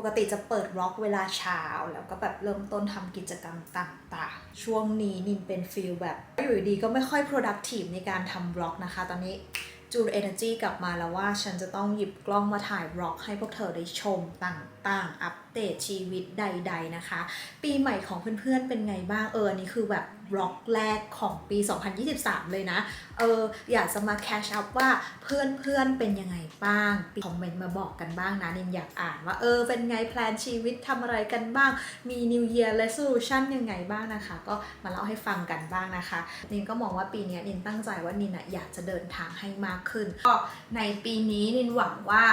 กติจะเปิดบล็อกเวลาเช้าแล้วก็แบบเริ่มต้นทำกิจกรรมต่างๆช่วงนี้นินเป็นฟีลแบบอยู่ดีก็ไม่ค่อย productive ในการทำบล็อกนะคะตอนนี้จูน energy กลับมาแล้วว่าฉันจะต้องหยิบกล้องมาถ่ายบล็อกให้พวกเธอได้ชมต่างๆอัปเดตชีวิตใดๆนะคะปีใหม่ของเพื่อนๆเป็นไงบ้างอันนี้คือแบบบล็อกแรกของปี 2023 เลยนะอยากจะมาแคชอัพว่าเพื่อนๆเป็นยังไงบ้างคอมเมนต์มาบอกกันบ้างนะนินอยากอ่านว่าเป็นไงแพลนชีวิตทำอะไรกันบ้างมี New Year Resolution ยังไงบ้างนะคะก็มาเล่าให้ฟังกันบ้างนะคะนินก็มองว่าปีนี้นินตั้งใจว่านินอยากจะเดินทางให้มากขึ้นก็ในปีนี้นินหวังว่า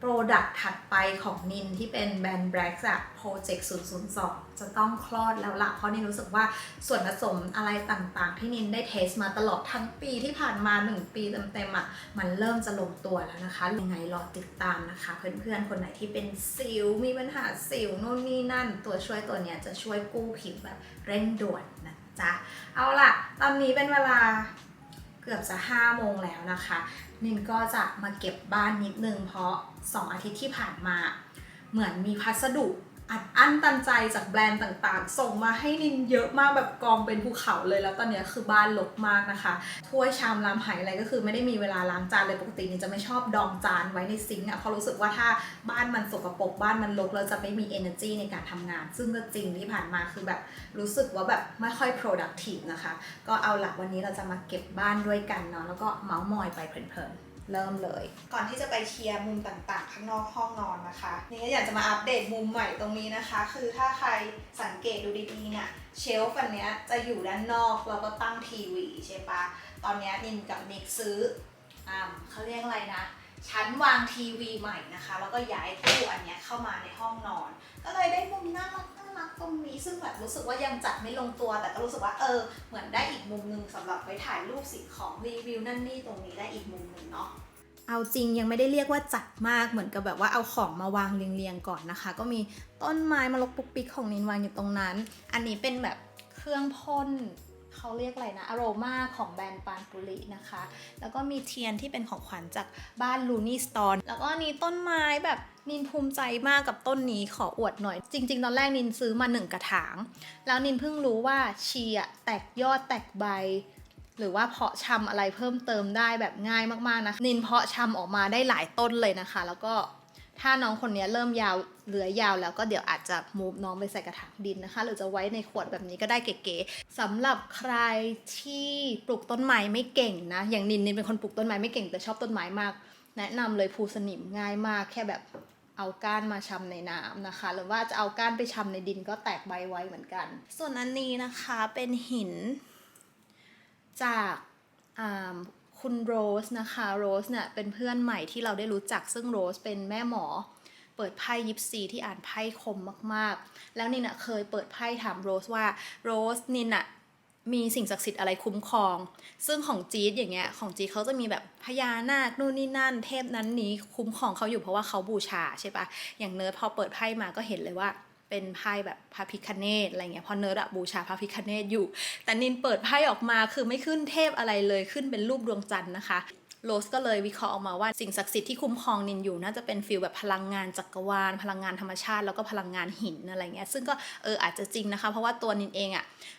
โปรดักต์ถัดไปของนินที่เป็นแบรนด์ Black อะโปรเจกต์002จะต้องคลอดแล้วล่ะเพราะนินรู้สึกว่าส่วนผสมอะไรต่างๆที่นินได้เทสมาตลอดทั้งปีที่ผ่านมา1ปีเต็มๆอะมันเริ่มจะลงตัวแล้วนะคะยังไงรอติดตามนะคะเพื่อนๆคนไหนที่เป็นสิวมีปัญหาสิวนู่นนี่นั่นตัวช่วยตัวเนี้ยจะช่วยกู้ผิวแบบเร่งด่วนนะจ๊ะเอาล่ะตอนนี้เป็นเวลาเกือบจะ5 โมงแล้วนะคะนินก็จะมาเก็บบ้านนิดนึงเพราะ2 อาทิตย์ที่ผ่านมาเหมือนมีพัสดุอัดอั้นตันใจจากแบรนด์ต่างๆส่งมาให้นินเยอะมากแบบกองเป็นภูเขาเลยแล้วตอนนี้คือบ้านรกมากนะคะถ้วยชามลามไหอะไรก็คือไม่ได้มีเวลาล้างจานเลยปกตินินจะไม่ชอบดองจานไว้ในซิงค์เพราะรู้สึกว่าถ้าบ้านมันสกปรกบ้านมันรกเราจะไม่มี energy ในการทำงานซึ่งก็จริงที่ผ่านมาคือแบบรู้สึกว่าแบบไม่ค่อย productive นะคะก็เอาหลักวันนี้เราจะมาเก็บบ้านด้วยกันเนาะแล้วก็เมาส์มอยไปเพลินๆเริ่มเลยก่อนที่จะไปเคลียร์มุมต่างๆข้างนอกห้องนอนนะคะนี่ก็อยากจะมาอัปเดตมุมใหม่ตรงนี้นะคะคือถ้าใครสังเกตดูดีๆเนี่ยเชลฟ์อันเนี้ยจะอยู่ด้านนอกแล้วก็ตั้งทีวีใช่ปะตอนนี้นินกับนิกซื้อเขาเรียกอะไรนะชั้นวางทีวีใหม่นะคะแล้วก็ย้ายตู้อันเนี้ยเข้ามาในห้องนอนก็เลยได้มุมน่ารักตรงนี้ซึ่งแบบรู้สึกว่ายังจัดไม่ลงตัวแต่ก็รู้สึกว่าเหมือนได้อีกมุมนึงสำหรับไปถ่ายรูปสิ่งของรีวิวนั่นนี่ตรงนี้ได้อีกมุมนึงเนาะเอาจริงยังไม่ได้เรียกว่าจัดมากเหมือนกับแบบว่าเอาของมาวางเรียงๆก่อนนะคะก็มีต้นไม้มาลกปุกปิกของนินวางอยู่ตรงนั้นอันนี้เป็นแบบเครื่องพ่นเขาเรียกอะไรนะอโรมาของแบรนด์ปานปุรินะคะแล้วก็มีเทียนที่เป็นของขวัญจากบ้านลูนี่สโตนแล้วก็นี่ต้นไม้แบบนินภูมิใจมากกับต้นนี้ขออวดหน่อยจริงๆตอนแรกนินซื้อมา1 กระถางแล้วนินเพิ่งรู้ว่าชีอะแตกยอดแตกใบหรือว่าเพาะชำอะไรเพิ่มเติมได้แบบง่ายมากๆนะนินเพาะชำออกมาได้หลายต้นเลยนะคะแล้วก็ถ้าน้องคนนี้เริ่มยาวเหลือยาวแล้วก็เดี๋ยวอาจจะมูฟน้องไปใส่กระถางดินนะคะหรือจะไว้ในขวดแบบนี้ก็ได้เก๋ๆสำหรับใครที่ปลูกต้นไม้ไม่เก่งนะอย่างนินเป็นคนปลูกต้นไม้ไม่เก่งแต่ชอบต้นไม้มากแนะนำเลยภูสนิมง่ายมากแค่แบบเอาก้านมาชำในน้ำนะคะหรือว่าจะเอาก้านไปชำในดินก็แตกใบไวเหมือนกันส่วนอันนี้นะคะเป็นหินจากคุณโรสนะคะโรสเนี่ยเป็นเพื่อนใหม่ที่เราได้รู้จักซึ่งโรสเป็นแม่หมอเปิดไพ่ยิปซีที่อ่านไพ่คมมากๆแล้วนินเคยเปิดไพ่ถามโรสว่าโรสนินมีสิ่งศักดิ์สิทธิ์อะไรคุ้มครองซึ่งของจี๊ดอย่างเงี้ยของจี๊ดเขาจะมีแบบพญานาคนู่นนี่นั่นเทพนั้นนี้คุ้มครองเขาอยู่เพราะว่าเขาบูชาใช่ปะอย่างเนิร์ดพอเปิดไพ่มาก็เห็นเลยว่าเป็นไพ่แบบพระพิฆเนศอะไรเงี้ยพอเนิร์ดบูชาพระพิฆเนศอยู่แต่นินเปิดไพ่ออกมาคือไม่ขึ้นเทพอะไรเลยขึ้นเป็นรูปดวงจันทร์นะคะโรสก็เลยวิเคราะห์ออกมาว่าสิ่งศักดิ์สิทธิ์ที่คุ้มครองนินอยู่น่าจะเป็นฟีลแบบพลังงานจักรวาลพลังงานธรรมชาติแล้วก็พลังงานหินอะไรเงี้ยซึ่งก็อาจจะจริงนะคะเพราะว่าตัวนินเอง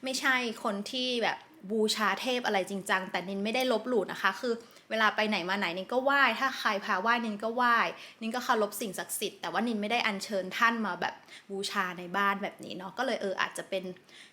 ไม่ใช่คนที่แบบบูชาเทพอะไรจริงจังแต่นินไม่ได้ลบหลู่นะคะคือเวลาไปไหนมาไหนนินก็ไหว้ถ้าใครพาไหว้นินก็ไหว้นินก็เคารพสิ่งศักดิ์สิทธิ์แต่ว่านินไม่ได้อัญเชิญท่านมาแบบบูชาในบ้านแบบนี้เนาะก็เลยอาจจะเป็น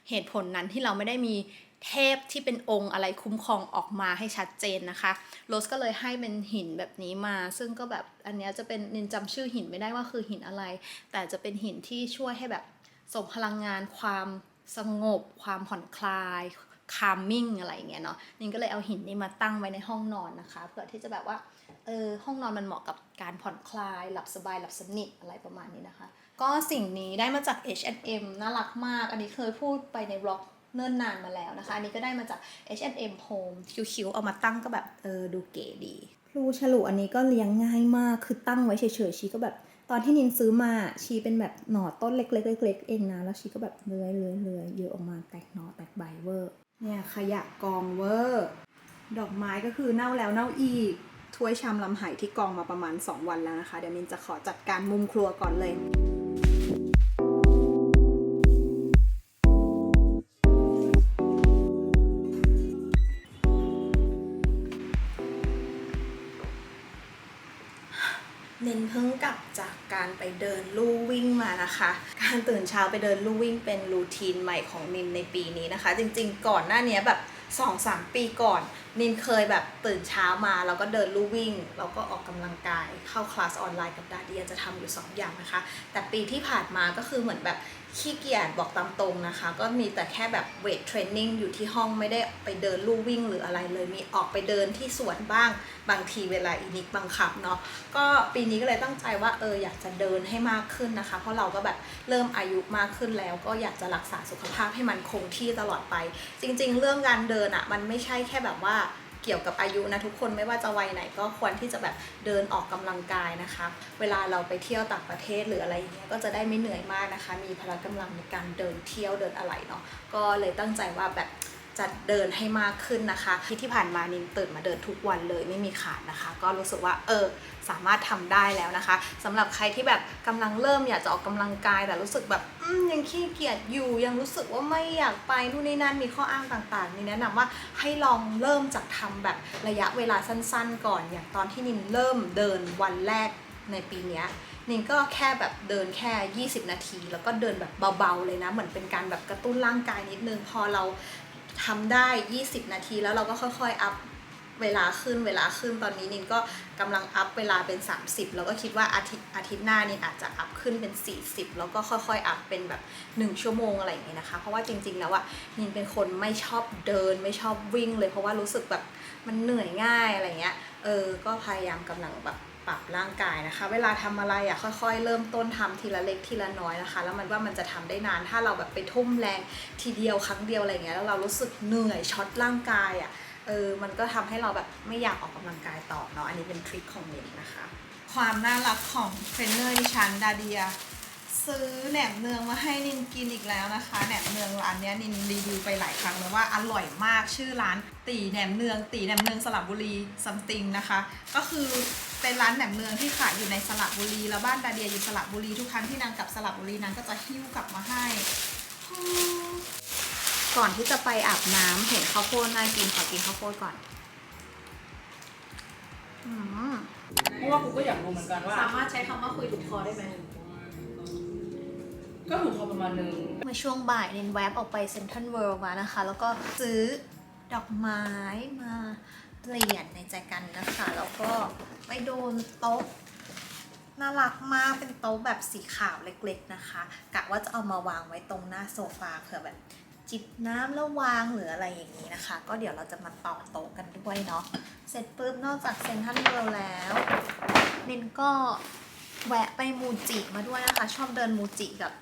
เหตุผลนั้นที่เราไม่ได้มีเทพที่เป็นองค์อะไรคุ้มครองออกมาให้ชัดเจนนะคะโรสก็เลยให้เป็นหินแบบนี้มาซึ่งก็แบบอันนี้จะเป็นนินจำชื่อหินไม่ได้ว่าคือหินอะไรแต่จะเป็นหินที่ช่วยให้แบบส่งพลังงานความสงบความผ่อนคลายcalming อะไรอย่างเงี้ยเนาะนินก็เลยเอาหินนี้มาตั้งไว้ในห้องนอนนะคะเพื่อที่จะแบบว่าห้องนอนมันเหมาะกับการผ่อนคลายหลับสบายหลับสนิทอะไรประมาณนี้นะคะก็สิ่งนี้ได้มาจาก H&M น่ารักมากอันนี้เคยพูดไปในบล็อกเนิ่นนานมาแล้วนะคะอันนี้ก็ได้มาจาก H&M Home คิ้วๆเอามาตั้งก็แบบดูเก๋ดีพลูฉลุอันนี้ก็เลี้ยงง่ายมากคือตั้งไว้เฉยๆชีก็แบบตอนที่นินซื้อมาชีเป็นแบบหน่อต้นเล็กๆเองนะแล้วชีก็แบบเลื้อยเยอะออกมาแตกหน่อแตกใบเวอร์เนี่ยขยะกองเวอร์ดอกไม้ก็คือเน่าแล้วเน่าอีก ถ้วยชามลำไหที่กองมาประมาณ2วันแล้วนะคะเดี๋ยวนินจะขอจัดการมุมครัวก่อนเลยนินเพิ่งกลับจากการไปเดินลู่วิ่งมานะคะ การตื่นเช้าไปเดินลู่วิ่งเป็นรูทีนใหม่ของนินในปีนี้นะคะ จริงๆก่อนหน้านี้แบบ 2-3 ปีก่อนนินเคยแบบตื่นเช้ามาแล้วก็เดินลู่วิ่งแล้วก็ออกกำลังกายเข้าคลาสออนไลน์กับดาเดียจะทำอยู่2อย่างนะคะแต่ปีที่ผ่านมาก็คือเหมือนแบบขี้เกียจบอกตามตรงนะคะก็มีแต่แค่แบบเวทเทรนนิ่งอยู่ที่ห้องไม่ได้ไปเดินลู่วิ่งหรืออะไรเลยมีออกไปเดินที่สวนบ้างบางทีเวลาอีนิกบังคับเนาะก็ปีนี้ก็เลยตั้งใจว่าอยากจะเดินให้มากขึ้นนะคะเพราะเราก็แบบเริ่มอายุมากขึ้นแล้วก็อยากจะรักษาสุขภาพให้มันคงที่ตลอดไปจริงๆเรื่องการเดินอ่ะมันไม่ใช่แค่แบบว่าเกี่ยวกับอายุนะทุกคนไม่ว่าจะวัยไหนก็ควรที่จะแบบเดินออกกำลังกายนะคะเวลาเราไปเที่ยวต่างประเทศหรืออะไรอย่างเงี้ยก็จะได้ไม่เหนื่อยมากนะคะมีพละกำลังในการเดินเที่ยวเดินอะไรเนาะก็เลยตั้งใจว่าแบบจะเดินให้มากขึ้นนะคะที่ผ่านมานินตื่นมาเดินทุกวันเลยไม่มีขาดนะคะก็รู้สึกว่าสามารถทำได้แล้วนะคะสำหรับใครที่แบบกำลังเริ่มอยากจะออกกำลังกายแต่รู้สึกแบบยังขี้เกียจอยู่ยังรู้สึกว่าไม่อยากไปนู่นนี่นั่นมีข้ออ้างต่างๆนี่แนะนำว่าให้ลองเริ่มจากทำแบบระยะเวลาสั้นๆก่อนอย่างตอนที่นินเริ่มเดินวันแรกในปีนี้นินก็แค่แบบเดินแค่20นาทีแล้วก็เดินแบบเบาๆเลยนะเหมือนเป็นการแบบกระตุ้นร่างกายนิดนึงพอเราทำได้20นาทีแล้วเราก็ค่อยๆอัพเวลาขึ้นตอนนี้นินก็กำลังอัพเวลาเป็น30แล้วก็คิดว่าอาทิตย์หน้านินอาจจะอัพขึ้นเป็น40แล้วก็ค่อยๆอัพเป็นแบบ1ชั่วโมงอะไรอย่างเงี้ยนะคะเพราะว่าจริงๆแล้วนินเป็นคนไม่ชอบเดินไม่ชอบวิ่งเลยเพราะว่ารู้สึกแบบมันเหนื่อยง่ายอะไรเงี้ยก็พยายามกำลังแบบปรับร่างกายนะคะเวลาทำอะไรค่อยๆเริ่มต้นทำทีละเล็กทีละน้อยนะคะแล้วมันจะทำได้นานถ้าเราแบบไปทุ่มแรงทีเดียวครั้งเดียวอะไรเงี้ยแล้วเรารู้สึกเหนื่อยช็อตร่างกายมันก็ทำให้เราแบบไม่อยากออกกำลังกายต่อเนาะอันนี้เป็นทริคของนินนะคะความน่ารักของเทรนเนอร์ดิฉันดาเดียซื้อแหนมเนืองมาให้นินกินอีกแล้วนะคะแหนมเนืองร้านนี้นินรีวิวไปหลายครั้งแล้วว่าอร่อยมากชื่อร้านตีแหนมเนืองสระบุรีซัมติงนะคะก็คือเป็นร้านแหนมเนืองที่ขายอยู่ในสระบุรีแล้วบ้านดาเดียอยู่สระบุรีทุกครั้งที่นางกลับสระบุรีนางก็จะหิ้วกลับมาให้ก่อนที่จะไปอาบน้ำเห็นข้าวโพดน่ากินขอกินข้าวโพดก่อนเพราะว่ากูก็อยากรู้เหมือนกันว่า สามารถใช้คำว่าคุยถูกคอได้ไหมก็ถูกพอประมาณนึง เมื่อช่วงบ่ายนินแวบออกไปเซ็นทรัลเวิลด์มานะคะแล้วก็ซื้อดอกไม้มาเปลี่ยนในใจกันนะคะแล้วก็ไปโดนโต๊ะน่ารักมากเป็นโต๊ะแบบสีขาวเล็กๆนะคะกะว่าจะเอามาวางไว้ตรงหน้าโซฟาเผื่อแบบจิบน้ำแล้ววางหรืออะไรอย่างนี้นะคะก็เดี๋ยวเราจะมาต่อโต๊ะกันด้วยเนาะเสร็จปุ๊บนอกจากเซ็นทรัลเวิลด์แล้วนินก็แวะไปมูจิมาด้วยนะคะชอบเดินมูจิกับ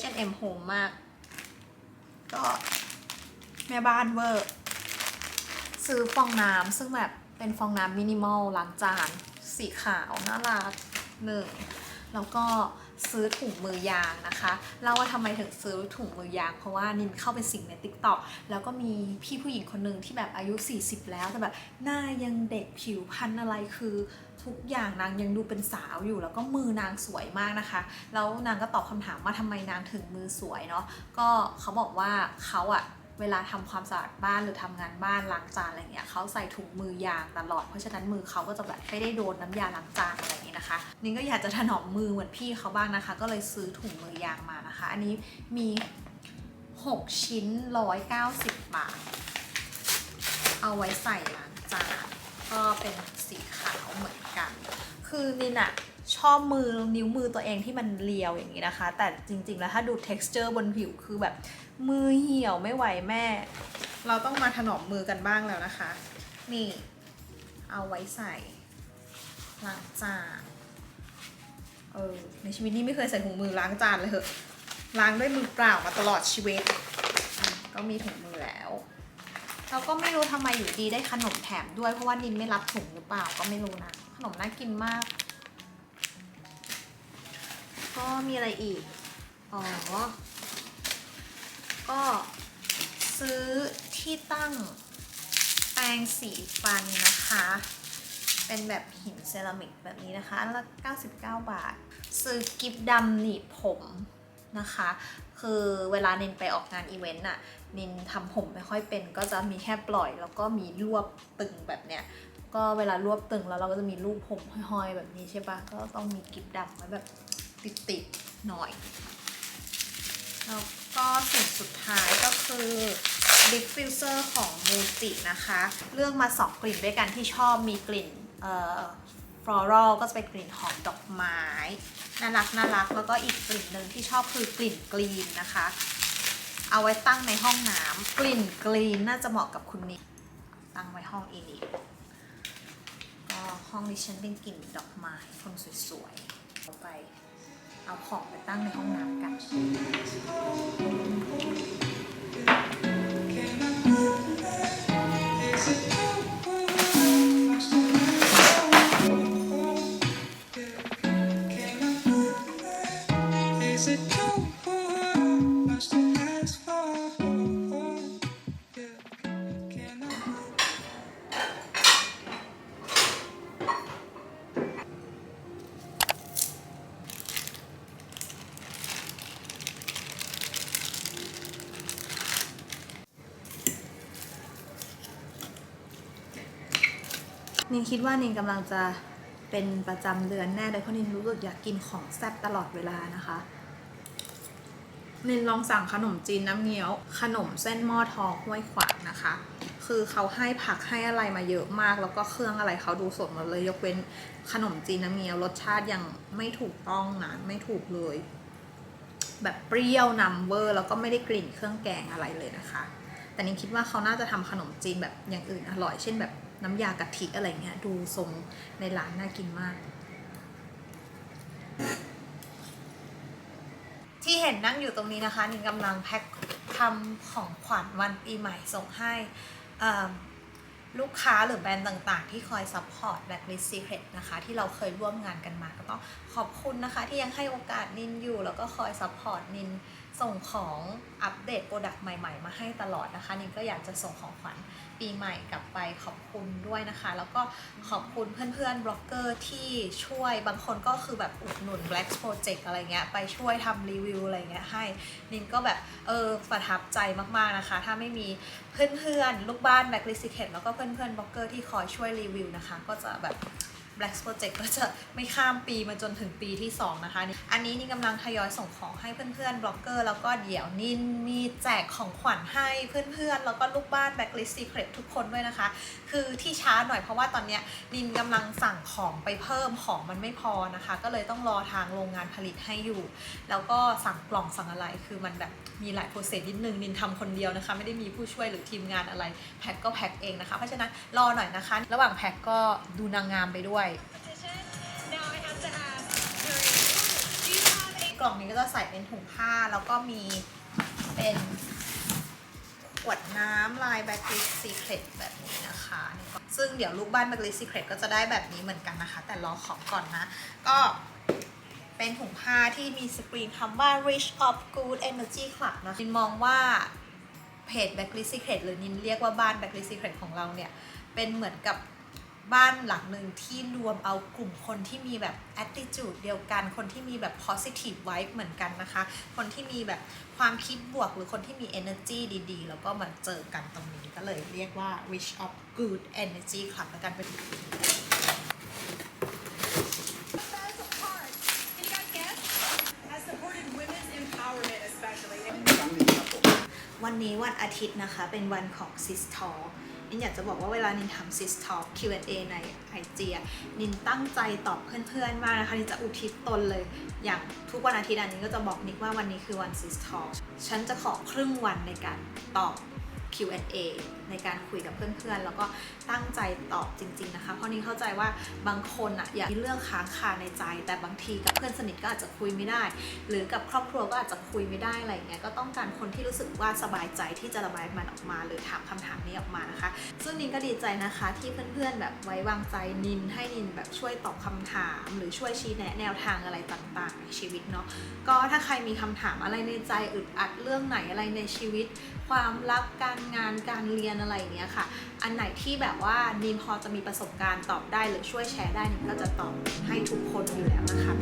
H&M Home มากก็แม่บ้านเวอร์ซื้อฟองน้ำซึ่งแบบเป็นฟองน้ำมินิมอลล้างจานสีขาวน่ารัก1แล้วก็ซื้อถุงมือยางนะคะเล่าว่าทำไมถึงซื้อถุงมือยางเพราะว่านินเข้าไปสิ่งใน TikTok แล้วก็มีพี่ผู้หญิงคนหนึ่งที่แบบอายุ40แล้วแต่แบบหน้ายังเด็กผิวพรรณอะไรคือทุกอย่างนางยังดูเป็นสาวอยู่แล้วก็มือนางสวยมากนะคะแล้วนางก็ตอบคำถามว่าทำไมนางถึงมือสวยเนาะก็เขาบอกว่าเขาเวลาทำความสะอาดบ้านหรือทำงานบ้านล้างจานอะไรเงี้ยเขาใส่ถุงมือยางตลอดเพราะฉะนั้นมือเขาก็จะแบบไม่ได้โดนน้ำยาล้างจานอะไรอย่างนี้นะคะนิงก็อยากจะถนอมมือเหมือนพี่เขาบ้างนะคะก็เลยซื้อถุงมือยางมานะคะอันนี้มี6ชิ้น190 บาทเอาไว้ใส่ล้างจานก็เป็นสีขาวเหมือนกันคือนินชอบนิ้วมือตัวเองที่มันเรียวอย่างนี้นะคะแต่จริงๆแล้วถ้าดู texture บนผิวคือแบบมือเหี่ยวไม่ไหวแม่เราต้องมาถนอมมือกันบ้างแล้วนะคะนี่เอาไว้ใส่ล้างจานในชีวิตนี้ไม่เคยใส่ถุงมือล้างจานเลยเหอะล้างด้วยมือเปล่ามาตลอดชีวิตก็มีถุงมือแล้วเราก็ไม่รู้ทำไมอยู่ดีได้ขนมแถมด้วยเพราะว่านินไม่รับถุงหรือเปล่าก็ไม่รู้นะขนมน่ากินมากก็มีอะไรอีกก็ซื้อที่ตั้งแปรงสีฟันนะคะเ เป็นแบบหินเซรามิกแบบนี้นะคะอันละ99 บาท ซื้อกิฟต์ดำหนีบผมนะคะ คือเวลานินไปออกงานอีเวนต์น่ะนินทำผมไม่ค่อยเป็นก็จะมีแค่ปล่อยแล้วก็มีรวบตึงแบบเนี้ยก็เวลารวบตึงแล้วเราก็จะมีรูปผมห้อยๆแบบนี้ใช่ปะก็ต้องมีกิฟต์ดำไว้แบบติดๆหน่อยแล้วก็สิ่งสุดท้ายก็คือLip Filter ของ Muji นะคะเลือกมา2กลิ่นด้วยกันที่ชอบมีกลิ่นfloral ก็จะเป็นกลิ่นหอมดอกไม้น่ารักแล้วก็อีกกลิ่นหนึ่งที่ชอบคือกลิ่นกรีนนะคะเอาไว้ตั้งในห้องน้ำกลิ่นกรีนน่าจะเหมาะกับคุณนิกตั้งไว้ห้องอีนิกก็ห้องดิฉันเป็นกลิ่นดอกไม้คนสวยๆเอาไปเอาของไปตั้งในห้องน้ำกัน นินคิดว่านินกำลังจะเป็นประจำเดือนแน่เลยเพราะนินรู้สึกอยากกินของแซ่บตลอดเวลานะคะนินลองสั่งขนมจีนน้ำเงี้ยวขนมเส้นหม้อทองห้วยขวางนะคะคือเขาให้ผักให้อะไรมาเยอะมากแล้วก็เครื่องอะไรเขาดูสดหมดเลยยกเว้นขนมจีนน้ำเงี้ยวรสชาติยังไม่ถูกต้องนะไม่ถูกเลยแบบเปรี้ยวนำเวอร์แล้วก็ไม่ได้กลิ่นเครื่องแกงอะไรเลยนะคะแต่นินคิดว่าเขาน่าจะทำขนมจีนแบบอย่างอื่นอร่อยเช่นแบบน้ำยากะทิอะไรเงี้ยดูทรงในร้านน่ากินมากที่เห็นนั่งอยู่ตรงนี้นะคะนินกำลังแพ็คทำของขวัญวันปีใหม่ส่งให้ลูกค้าหรือแบรนด์ต่างๆที่คอยซัพพอร์ต Blacklist Secret นะคะที่เราเคยร่วมงานกันมาก็ต้องขอบคุณนะคะที่ยังให้โอกาสนินอยู่แล้วก็คอยซัพพอร์ตนินส่งของอัปเดตโปรดักต์ใหม่ๆมาให้ตลอดนะคะนินก็อยากจะส่งของขวัญปีใหม่กลับไปขอบคุณด้วยนะคะแล้วก็ขอบคุณเพื่อนๆบล็อกเกอร์ที่ช่วยบางคนก็คือแบบอุดหนุน Black Project อะไรเงี้ยไปช่วยทำรีวิวอะไรเงี้ยให้นินก็แบบประทับใจมากๆนะคะถ้าไม่มีเพื่อนๆลูกบ้าน Blacklist Secret แล้วก็เพื่อนๆบล็อกเกอร์ที่คอยช่วยรีวิวนะคะก็จะแบบBlack Project ก็จะไม่ข้ามปีมาจนถึงปีที่2นะคะอันนี้นี่กำลังทยอยส่งของให้เพื่อนๆบล็อกเกอร์แล้วก็เดี๋ยวนินมีแจกของขวัญให้เพื่อนๆแล้วก็ลูกบ้าน Blacklist Secret ทุกคนด้วยนะคะคือที่ช้าหน่อยเพราะว่าตอนเนี้ยนินกำลังสั่งของไปเพิ่มของมันไม่พอนะคะก็เลยต้องรอทางโรงงานผลิตให้อยู่แล้วก็สั่งกล่องสั่งอะไรคือมันแบบมีหลายโปรเซสนิดนึงนินทำคนเดียวนะคะไม่ได้มีผู้ช่วยหรือทีมงานอะไรแพ็คก็แพ็คเองนะคะเพราะฉะนั้นรอหน่อยนะคะระหว่างแพ็คก็ดูนางงามไปด้วยกล่องนี้ก็จะใส่เป็นถุงผ้าแล้วก็มีเป็นขวดน้ำลาย Blacklist Secret แบบนี้นะคะซึ่งเดี๋ยวลูกบ้าน Blacklist Secret ก็จะได้แบบนี้เหมือนกันนะคะแต่รอของก่อนนะก็เป็นถุงผ้าที่มีสกรีนคำว่า Rich of Good Energy Club นะนินมองว่าเพจ Blacklist Secret หรือนินเรียกว่าบ้าน Blacklist Secret ของเราเนี่ยเป็นเหมือนกับบ้านหลังหนึ่งที่รวมเอากลุ่มคนที่มีแบบ attitude เดียวกันคนที่มีแบบ positive vibe เหมือนกันนะคะคนที่มีแบบความคิดบวกหรือคนที่มี energy ดีๆแล้วก็มาเจอกันตรงนี้ก็เลยเรียกว่า Rich of Good Energy Club แล้วกันเป็นวันนี้วันอาทิตย์นะคะเป็นวันของ Sis Talk นินอยากจะบอกว่าเวลานินทำ Sis Talk Q&A ใน IG นินตั้งใจตอบเพื่อนๆมากนะคะนินจะอุทิศตนเลยอย่างทุกวันอาทิตย์นินก็จะบอกนิกว่าวันนี้คือวัน Sis Talk ฉันจะขอครึ่งวันในการตอบ Q&A ในการคุยกับเพื่อนๆแล้วก็ตั้งใจตอบจริงๆนะคะเพราะนินเข้าใจว่าบางคนอยากมีเรื่องค้างคาในใจแต่บางทีกับเพื่อนสนิทก็อาจจะคุยไม่ได้หรือกับครอบครัวก็อาจจะคุยไม่ได้อะไรอย่างเงี้ยก็ต้องการคนที่รู้สึกว่าสบายใจที่จะระบายมันออกมาหรือถามคำถามนี้ออกมานะคะซึ่งนินก็ดีใจนะคะที่เพื่อนๆแบบไว้วางใจนินให้นินแบบช่วยตอบคำถามหรือช่วยชี้แนะแนวทางอะไรต่างๆในชีวิตเนาะก็ถ้าใครมีคำถามอะไรในใจอึดอัดเรื่องไหนอะไรในชีวิตความรักการงานการเรียนอะไรอย่างเงี้ยค่ะอันไหนที่แบบ แบบว่านิมพอจะมีประสบการณ์ตอบได้หรือช่วยแชร์ได้นิมก็จะตอบให้ทุกคนอยู่แล้วนะคะ